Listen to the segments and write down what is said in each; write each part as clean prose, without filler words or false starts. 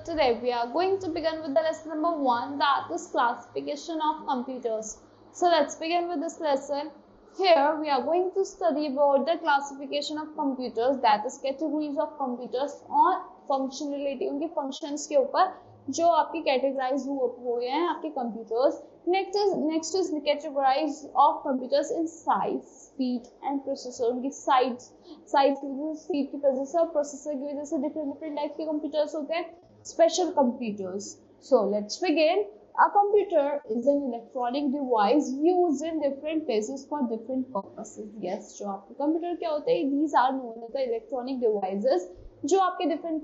today we are going to begin with the lesson number 1, that is classification of computers. So let's begin with this lesson. Here we are going to study about the classification of computers, that is categories of computers और functionality उनके functions के ऊपर जो आपके categorize हुए हैं आपके computers. Next is the categorize of computers in size, speed and processor. उनकी size की वजह से, speed की वजह से और processor की वजह से different type के computers होते हैं. Special computers. So let's begin. A computer is an electronic device used in different places for different purposes. Yes, जो आपके computer क्या होते हैं? These are known as the electronic devices जो आपके different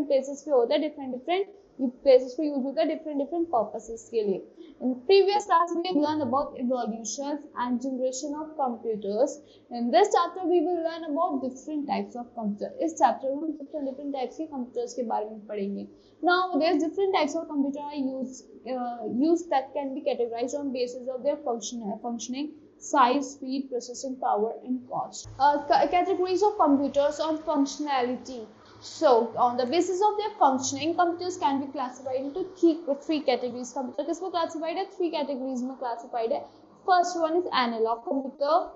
places पे होता है, different places पे use होता है different purposes के लिए. In previous class we learned about evolution and generation of computers. In this chapter we will learn about different types of computers. इस chapter में हम different types के computers के बारे में पढ़ेंगे. Now there's different types of computer are used that can be categorized on basis of their functioning, size, speed, processing power, and cost. Categories of computers on functionality. So on the basis of their functioning, computers can be classified into three categories. Computer किसमें classified है? Three categories में classified है. First one is analog computer.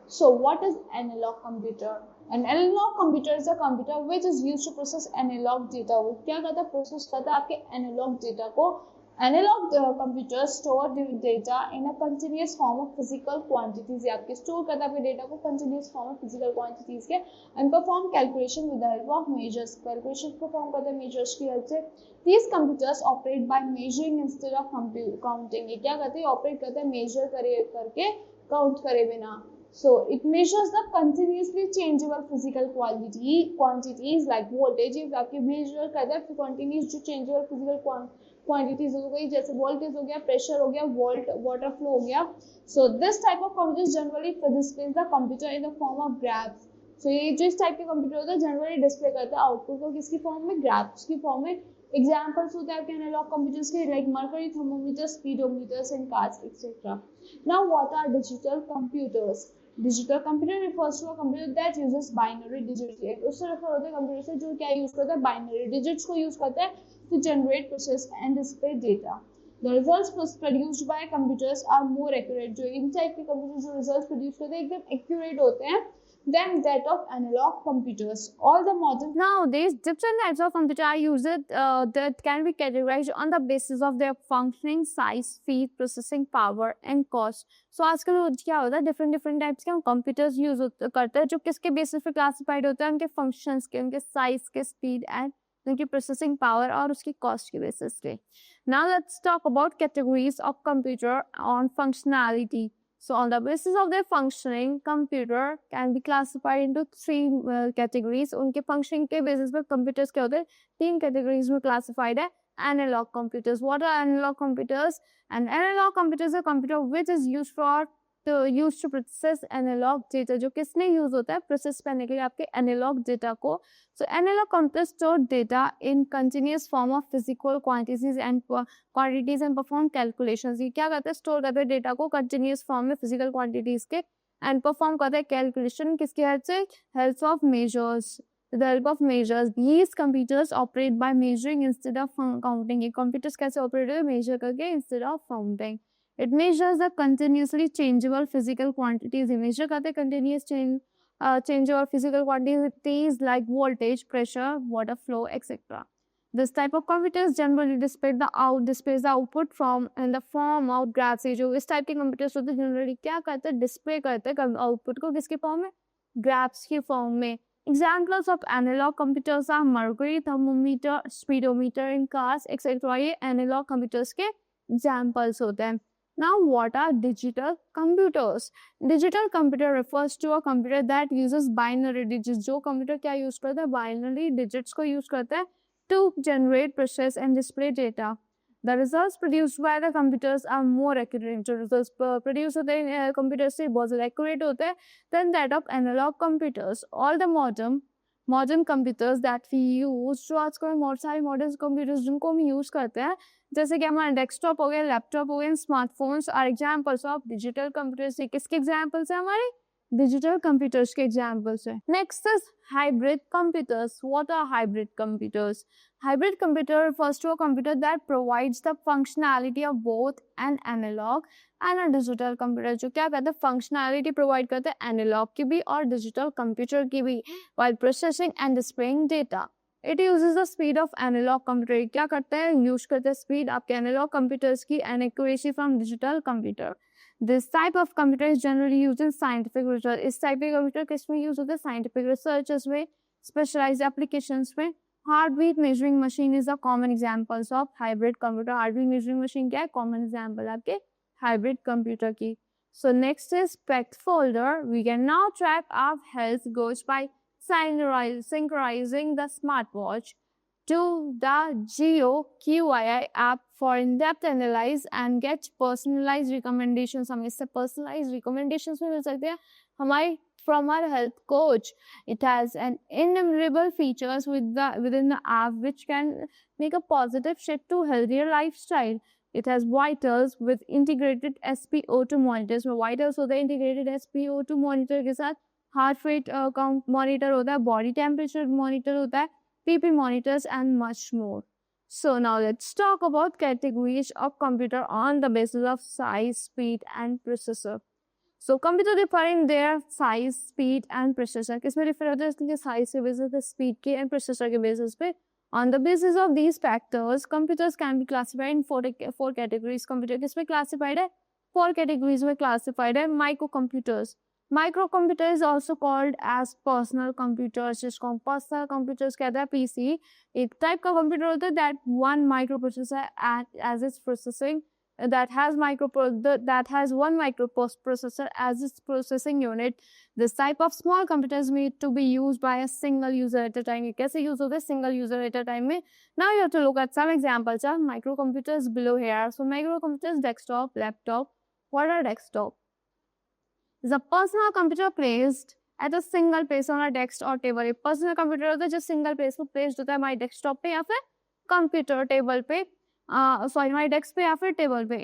So what is analog computer? An analog computer is a computer which is used to process analog data. वो क्या करता है? Process करता है आपके analog data को. Analog computers store the data in a continuous form of physical quantities. ये आपके store करता है आपके data को continuous form of physical quantities के and perform calculation with the help of measures. Calculation perform करता है measures की help से. These computers operate by measuring instead of counting. ये क्या करते हैं? Operate करते हैं measure करके count करे बिना. So it measures the continuously changeable physical quantities like voltage. ये आपके measure करता है continuous जो changeable physical quantities हो गई, जैसे voltage हो गया, pressure हो गया, water flow हो गया. So this type of computers generally displays the computer in the form of graphs. So ये जो इस type के computer होता है generally display करता है output को किसकी form में? Graphs की form में. Examples होते हैं आपके analog computers के like mercury thermometers, speedometers and cars etc. Now what are digital computers? Digital computer refers to a computer that uses binary digits. उससे refer होता है computer से जो क्या use करता है? Binary digits को use करता है to generate, process and display data. The results produced by computers are more accurate. जो इन type के computers जो results produce करते हैं एकदम accurate होते हैं than that of analog computers. All the modern nowadays different types of computer are used that can be categorized on the basis of their functioning, size, speed, processing power and cost. So आजकल क्या होता है different types के computers use करते हैं जो किसके basis पे classified होते हैं? उनके functions के, उनके size के, speed and उनकी processing power और उसकी cost के basis पे. Now let's talk about categories of computer on functionality. So on the basis of their functioning, computer can be classified into three categories. उनके functioning के basis पे computers क्या होते हैं? 3 categories में classified है. Analog computers. What are analog computers? An analog computer is a computer which is used to process analog data. जो किसने use होता है? Process करने के लिए आपके analog data को. So analog computers store data in continuous form of physical quantities and perform calculations. ये क्या करते हैं? Store करते हैं data को continuous form में physical quantities के and perform करते हैं calculation किसकी help से? Help of measures. With the help of measures, these computers operate by measuring instead of counting. ये computers कैसे operate होते हैं? Measure करके instead of counting. It measures the continuously changeable physical quantities. Measure करते हैं continuous changeable physical quantities like voltage, pressure, water flow, etc. This type of computers generally displays the output from in the form of graphs. जो इस type के computers होते हैं generally क्या करते हैं? Display करते हैं output को किसके form में? Graphs की form में. Examples of analog computers are mercury thermometer, speedometer in cars, etc. ये analog computers के examples होते हैं. Now, what are digital computers? Digital computer refers to a computer that uses binary digits. जो computer क्या use करता है? Binary digits को use करता है to generate, process and display data. The results produced by the computers are more accurate. जो results produce होते हैं computers से बहुत ज़्यादा accurate होते हैं than that of analog computers. All the modern computers that we use, जो आजकल बहुत सारे modern computers जिनको हम use करते हैं जैसे कि हमारा डेस्कटॉप हो गया, लैपटॉप हो गया, smartphones are examples of digital computers. किसके एग्जाम्पल्स है? हमारे डिजिटल कंप्यूटर्स के एग्जाम्पल्स है. Next is hybrid computers. What are hybrid computers? Hybrid computer refers to a computer that provides the functionality of both an analog and a digital computer. जो क्या कहते हैं, functionality provide करते हैं analog की भी और digital computer की भी, while processing and displaying data. It uses the speed of analog computer. क्या करते हैं, use करते हैं speed आपके analog computers की and accuracy from digital computer. This type of computer is generally used in scientific research. इस type के computer किसमें use होते हैं, scientific researches में, specialized applications में. Heartbeat measuring machine is a common examples of hybrid computer. Heartbeat measuring machine क्या है, common example आपके hybrid computer की. So next is spec folder. We can now track our health goals by synchronizing the smartwatch to the GeoQII app for in-depth analyze and get personalized recommendations. हमें इससे personalized recommendations भी मिल सकते हैं हमारे from our health coach. It has an innumerable features within the app which can make a positive shift to healthier lifestyle. It has vitals with integrated SpO2 monitors. में vitals होता है integrated SpO2 monitor के साथ heart rate monitor होता है, body temperature monitor होता है, PP monitors and much more. So now let's talk about categories of computer on the basis of size, speed and processor. So computer differ in their size, speed and processor. किसमें differ होता है, इसके size के basis पे, speed के and processor के basis पे. On the basis of these factors, computers can be classified in four categories. Computer किसमें classified है? 4 categories में classified है. Microcomputers. Microcomputer is also called as personal computers, जिसको personal computers कहते हैं, PC. एक type का computer होता है that one microprocessor as its processing that has one microprocessor as its processing unit. This type of small computers made to be used by a single user at a time. ये कैसे use होते हैं, single user at a time में. Now you have to look at some examples of microcomputers below here. So microcomputers, desktop, laptop. What are desktop? Is a personal computer placed at a single place on a desk or table. एक personal computer होता है जो single place पे placed होता है हमारे desktop पे या फिर computer table पे, हमारे desk पे या फिर table पे.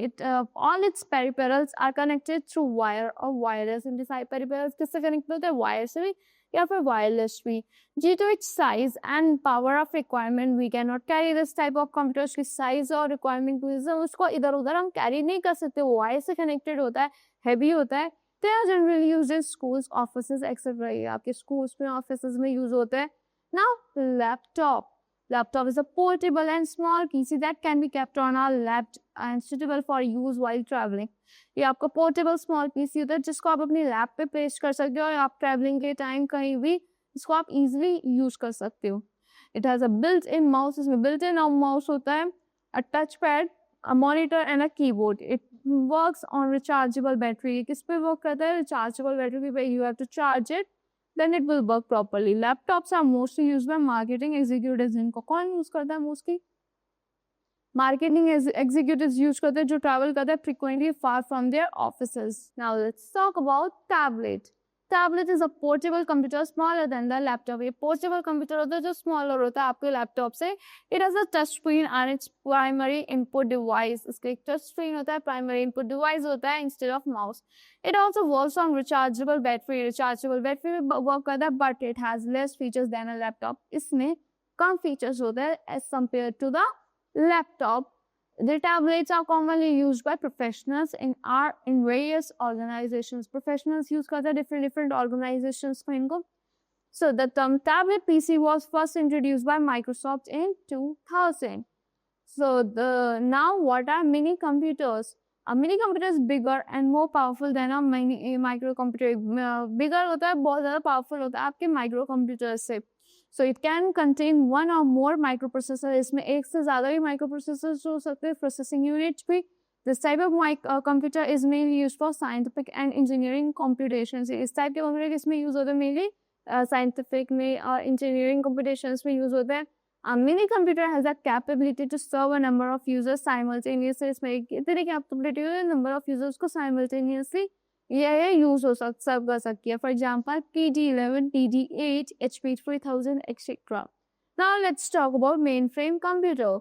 All its peripherals are connected through wire or wireless. इनके सारे peripherals किससे connect होते हैं, wire से भी या फिर wireless भी. Due to its size and power of requirement, we cannot carry this type of computers की size और requirement की वजह से उसको इधर उधर हम carry नहीं कर सकते. wire से connected होता है, heavy होता है. They are generally used in schools, offices, etc. ये आपके schools में, offices में use होते हैं. Now, laptop. Laptop is a portable and small PC that can be kept on our lap and suitable for use while traveling. ये आपका portable small PC होता है जिसको आप अपनी lap पे place कर सकते हो और आप traveling के time कहीं भी इसको आप easily use कर सकते हो. It has a built-in mouse. इसमें built-in mouse होता है, a touchpad, a monitor and a keyboard. It works on rechargeable battery. किस पे work करता है, rechargeable battery पे. You have to charge it, then it will work properly. Laptops are mostly used by marketing executives. इनको कौन use करता है mostly? Marketing executives use करते हैं जो travel करते हैं frequently far from their offices. Now let's talk about tablet. Tablet is a portable computer smaller than the laptop. ये portable computer होता है जो smaller होता है आपके laptop से. It has a touch screen and its primary input device. इसका एक touch screen होता है, primary input device होता है instead of mouse. It also works on rechargeable battery. Rechargeable battery work करता है, but it has less features than a laptop. इसमें कम features होते हैं as compared to the laptop. The tablets are commonly used by professionals in various organizations. Professionals use करते हैं different organizations में इनको. So the term tablet PC was first introduced by Microsoft in 2000. So now what are mini computers? A mini computer is bigger and more powerful than a microcomputer. Bigger होता है, बहुत ज़्यादा powerful होता है आपके microcomputer से. So it can contain one or more microprocessor. इसमें एक से ज़्यादा भी microprocessors हो सकते हैं, processing units भी. This type of computer is mainly used for scientific and engineering computations. इस type के computer किसमें use होते हैं, mainly scientific में और engineering computations में use होते हैं. A mini computer has the capability to serve a number of users simultaneously. इसमें इतनी capability है number of users को simultaneously ये यूज हो सर्व कर सकती है. For example TD11, TD8, HP 3000 etc. Now let's talk about mainframe computer.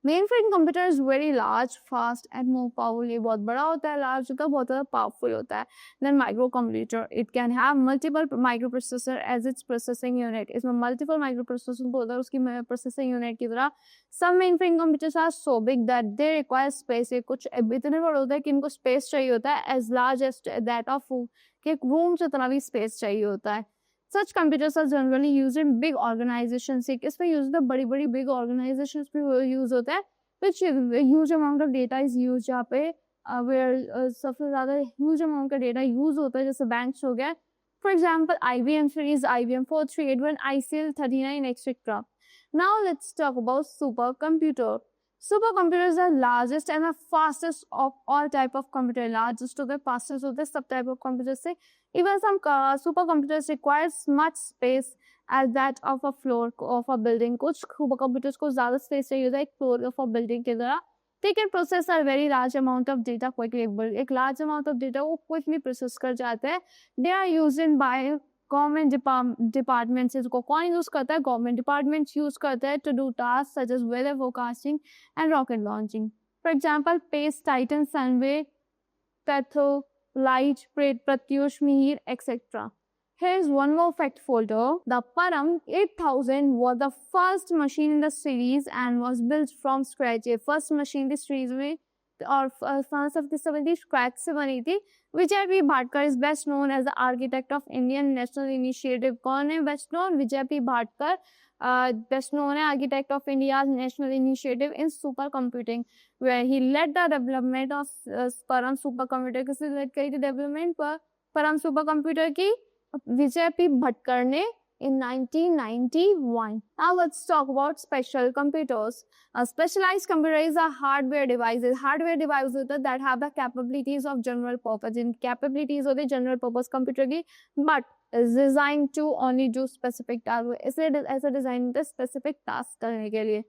Main frame computer is very large, fast and more powerful. ये बहुत बड़ा होता है, लार्ज होता है, बहुत ज़्यादा पावरफुल होता है. Than micro computer, it can have multiple micro processor as its processing unit. इसमें मल्टीपल माइक्रो प्रोसेसर होता है उसकी प्रोसेसिंग यूनिट की तरह. Some main frame computers are so big that they require space. ये कुछ इतने बड़े होता है कि इनको स्पेस चाहिए होता है as large as that of कि एक रूम से इतना भी स्पेस चाहिए होता है. Such computers are generally used in big organizations. इसमें यूज होता है बड़ी बड़ी बिग ऑर्गेनाइजेशंस पे यूज होता है, which huge amount of data is used. जहाँ पे where सबसे ज़्यादा huge amount का डेटा यूज होता है, जैसे बैंक्स हो गया. For example, IBM series, IBM 4381, ICL 39, etc. Now let's talk about supercomputer. Supercomputers are largest and the fastest of all type of computer. Largest होते हैं, fastest होते हैं सब type of computers से. Even some supercomputers requires much space as that of a floor of a building. कुछ supercomputers को ज़्यादा space चाहिए होता है एक floor of a building की तरह. They can process a very large amount of data quickly. एक large amount of data वो quickly process कर जाते हैं. They are used by government departments. इसको कौन यूज करता है? गवर्नमेंट डिपार्टमेंट्स यूज करते हैं to do task such as weather forecasting and rocket launching. For example PACE, Titan, Sunway, पैथो, लाइट, Pratyush, Mihir, etcetera. Here's one more fact folder. The Param 8000 was the first machine in the series and was built from scratch. ये first machine the series में और first of the 70 scratch से बनी थी. Vijay P. Bhatkar is best known as the architect of Indian National Initiative. कौन है best known? Vijay P. Bhatkar best known है architect of India's National Initiative in supercomputing, where he led the development of Param supercomputer. किसने led करी थी development पर Param supercomputer की? Vijay P. Bhatkar ने in 1991. Now let's talk about special computers. A specialized computers are hardware devices. Hardware devices that have the capabilities of general purpose. In capabilities of the general purpose computer की, but is designed to only do specific tasks. इसलिए ऐसा design होता है specific task करने के लिए.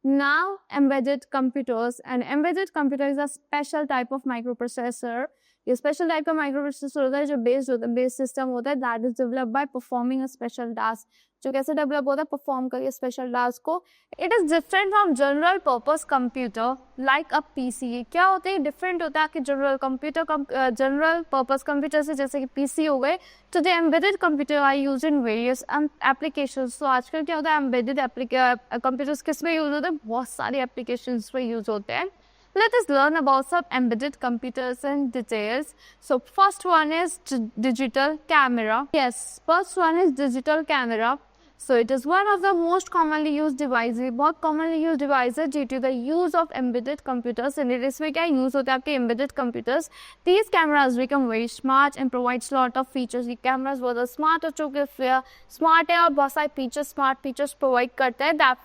Now embedded computers. And embedded computer is a special type of microprocessor. ये special type का माइक्रोप्रोसेसर होता है जो बेस सिस्टम होता है that is developed by performing a special task. जो कैसे डेवलप होता है? परफॉर्म करके स्पेशल टास्क को. It is different from general purpose computer like a PC. क्या होते हैं? डिफरेंट होता है कि जनरल पर्पस कंप्यूटर से, जैसे कि पीसी हो गए. तो the embedded computer are use in various applications. तो आजकल क्या होता है? एम्बेडेड कंप्यूटर्स किस में यूज होते हैं? बहुत सारे एप्लीकेशंस में यूज होते हैं. Let us learn about some embedded computers in details. So first one is digital camera. Yes, first one is digital camera. So it is one of the most commonly used devices. बहुत commonly used devices due to the use of embedded computers. And इसमें क्या use होता है आपके embedded computers? These cameras become very smart and provides lot of features. ये cameras बहुत smart हो चुके हैं, smart है और बहुत सारे smart features provide करते हैं that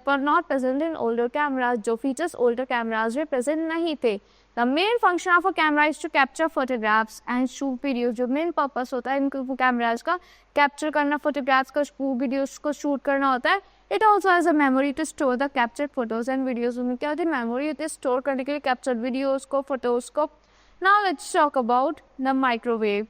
were not present in older cameras. जो features older cameras में present नहीं थे. The main function of a camera is to capture photographs and shoot videos. जो main purpose होता है इनको cameras का capture करना, photographs को, videos को shoot करना होता है. It also has a memory to store the captured photos and videos. उनमें क्या होती है? memory होती है store करने के लिए captured videos को, photos को. Now let's talk about the microwave.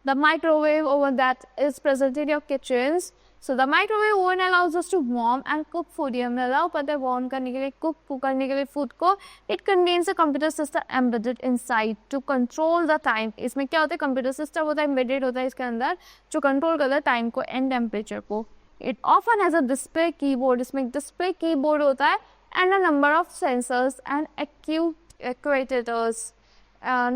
The microwave oven that is present in your kitchens. So the microwave oven allows us to warm and cook food. ये हमें allow करता है warm करने के लिए, cook करने के लिए food को. It contains a computer system embedded inside to control the time. इसमें क्या होता है? computer system होता है, embedded होता है इसके अंदर, जो control करता है time को and temperature को. It often has a display keyboard. इसमें display keyboard होता है and a number of sensors and actuators.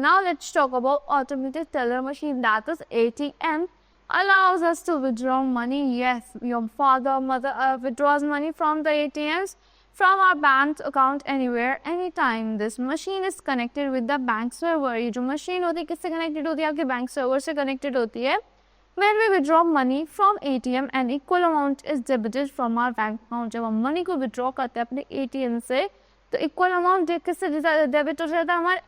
Now let's talk about automated teller machine, that is ATM. Allows us to withdraw money. Yes, your father, mother withdraws money from the ATMs from our bank account anywhere, anytime. This machine is connected with the bank server. ये जो machine होती है किससे connected होती है? आपके bank server से connected होती है. When we withdraw money from ATM, an equal amount is debited from our bank account. जब हम money को withdraw करते हैं अपने ATM से, तो equal amount किससे debit हो जाता है?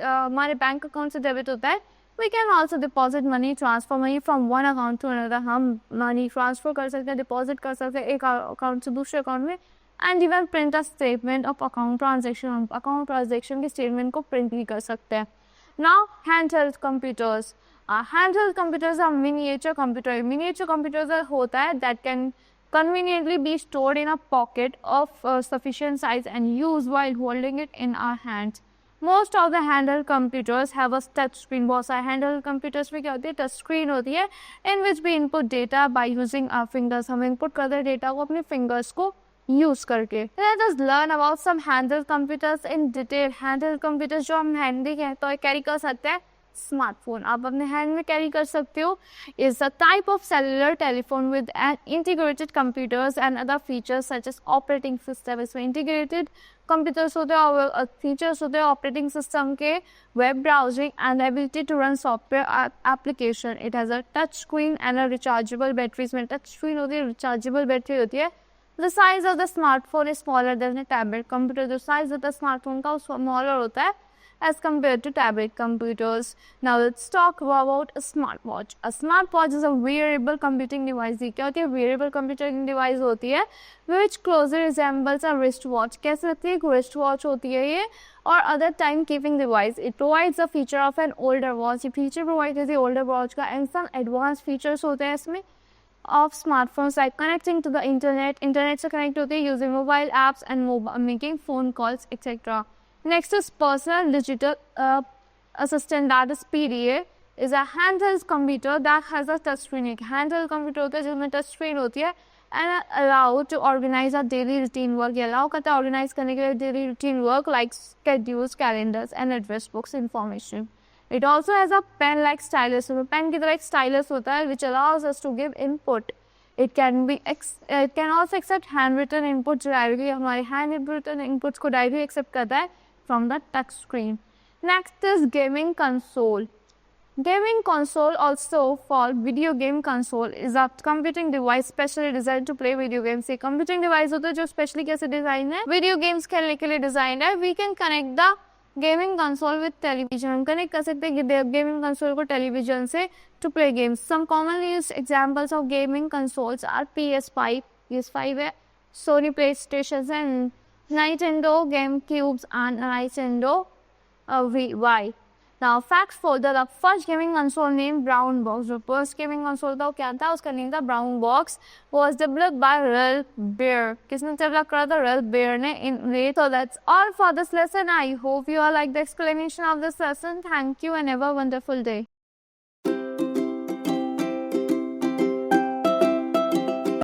हमारे bank account से debit होता है. We can also deposit money, transfer money from one account to another. हम money transfer कर सकते हैं, deposit कर सकते हैं एक account से दूसरे account में, and even print a statement of account transaction. हम account transaction की statement को print भी कर सकते हैं. Now handheld computers. Handheld computers are miniature computer. Miniature computers होता है that can conveniently be stored in a pocket of sufficient size and used while holding it in our hands. Most of the handheld computers have a touch screen. बहुत सारे handheld computers में क्या होती है, touch screen होती है, in which we input data by using our fingers. हम input करते हैं data को अपने fingers को use करके. Let us learn about some handheld computers in detail. Handheld computers जो हम handy है तो carry कर सकते हैं. स्मार्टफोन आप अपने हैंड में कैरी कर सकते हो. Is a type of cellular telephone with an integrated computers and other features such as operating system. इसमें इंटीग्रेटेड कंप्यूटर्स होते हैं और फीचर्स होते हैं ऑपरेटिंग सिस्टम के, web browsing and ability to run software application. It has a touch screen and a rechargeable battery. इसमें touch screen होती है, रिचार्जेबल बैटरी होती है. The size of the smartphone is smaller than a tablet computer. जो size होता है smartphone का वो स्मॉलर होता है as compared to tablet computers. Now let's talk about a smartwatch. A smartwatch is a wearable computing device. क्या होती है? Wearable computing device होती है which closely resembles a wristwatch. कैसे होती है? एक wristwatch होती है ये और other time keeping device. It provides a feature of an older watch. ये feature provide करती है older watch का and some advanced features होते हैं इसमें of smartphones like connecting to the internet से connect होते हैं using mobile apps and making phone calls etc. Next is personal digital assistant, that is PDA, is a handheld computer that has a touch screen. एक handheld computer होता है जिसमें touch screen होती है and allow to organize our daily routine work. ये allow करता है organize करने के लिए daily routine work like schedules, calendars and address books information. It also has a pen like stylus. pen की तरह एक stylus होता है which allows us to give input. It can also accept handwritten inputs directly. हमारे handwritten inputs को directly accept करता है from the touch screen. Next is gaming console. Gaming console, also called video game console, is a computing device specially designed to play video games. एक computing device होता है जो specially कैसे design है, video games खेलने के लिए design है. We can connect the gaming console with television. हम connect कर सकते हैं gaming console को television से to play games. Some commonly used examples of gaming consoles are PS5 है, Sony PlayStation and Nintendo GameCubes and Nintendo Wii. Now facts folder, the first gaming console named Brown Box. जो first gaming console था वो क्या था, उसका name था Brown Box. Was developed by Ralph Baer. किसने develop करा था? Ralph Baer ने. So that's all for this lesson. I hope you all like the explanation of this lesson. Thank you and have a wonderful day.